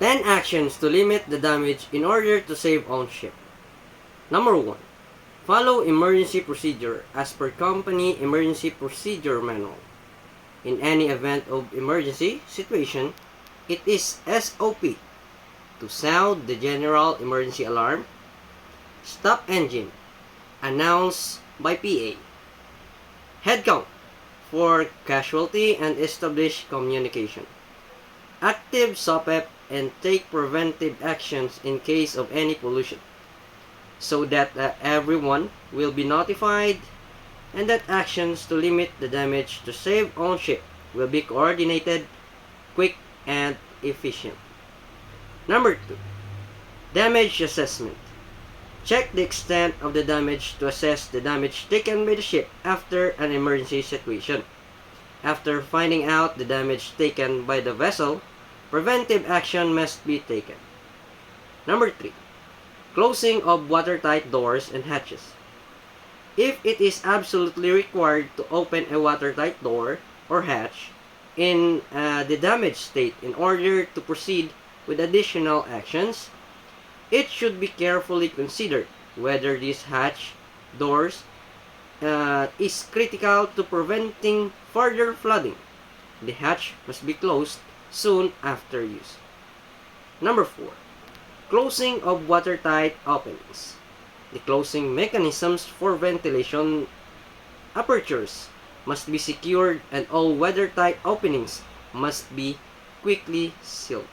10 actions to limit the damage in order to save on ship. Number 1. Follow emergency procedure as per company emergency procedure manual. In any event of emergency situation, it is SOP to sound the general emergency alarm, stop engine, announced by PA, head count for casualty and establish communication, active SOPEP and take preventive actions in case of any pollution, so that everyone will be notified and that actions to limit the damage to save on ship will be coordinated, quick, and efficient. Number 2. Damage assessment. Check the extent of the damage to assess the damage taken by the ship after an emergency situation. After finding out the damage taken by the vessel, preventive action must be taken. Number 3. Closing of watertight doors and hatches. If it is absolutely required to open a watertight door or hatch in the damaged state in order to proceed with additional actions, it should be carefully considered whether this hatch doors is critical to preventing further flooding. The hatch must be closed soon after use. Number 4. Closing of watertight openings. The closing mechanisms for ventilation apertures must be secured and all weathertight openings must be quickly sealed.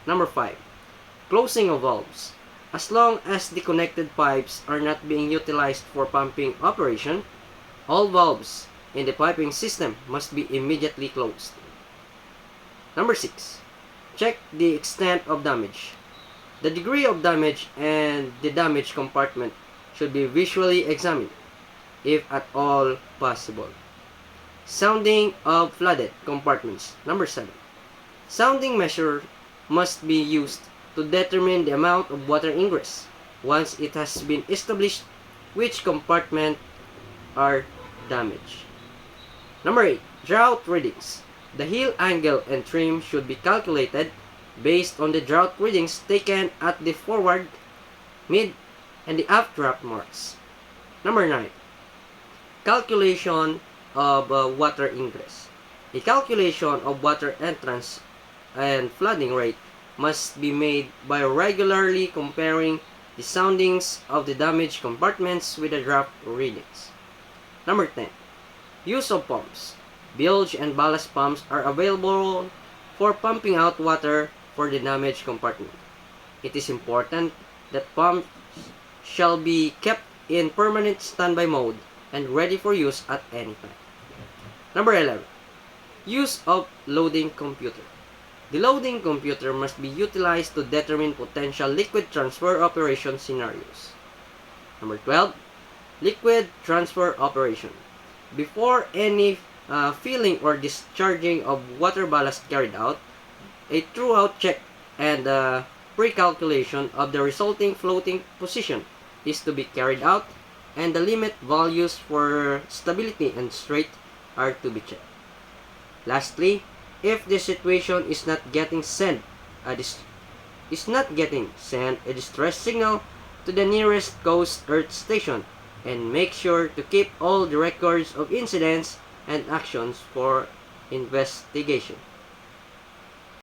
Number 5. Closing of valves. As long as the connected pipes are not being utilized for pumping operation, all valves in the piping system must be immediately closed. Number 6. Check the extent of damage. The degree of damage and the damaged compartment should be visually examined, if at all possible. Sounding of flooded compartments. Number 7. Sounding measure must be used to determine the amount of water ingress once it has been established which compartment are damaged. Number 8. Draught readings. The heel angle and trim should be calculated based on the draught readings taken at the forward, mid, and the aft draft marks. Number 9. Calculation of water ingress. A calculation of water entrance and flooding rate must be made by regularly comparing the soundings of the damaged compartments with the draft readings. Number 10. Use of pumps. Bilge and ballast pumps are available for pumping out water for the damaged compartment. It is important that pumps shall be kept in permanent standby mode and ready for use at any time. Number 11. Use of loading computer. The loading computer must be utilized to determine potential liquid transfer operation scenarios. Number 12. Liquid transfer operation. Before any filling or discharging of water ballast carried out, a throughout check and pre-calculation of the resulting floating position is to be carried out, and the limit values for stability and straight are to be checked. Lastly, if the situation is not getting sent a distress signal to the nearest Coast Earth station, and make sure to keep all the records of incidents and actions for investigation.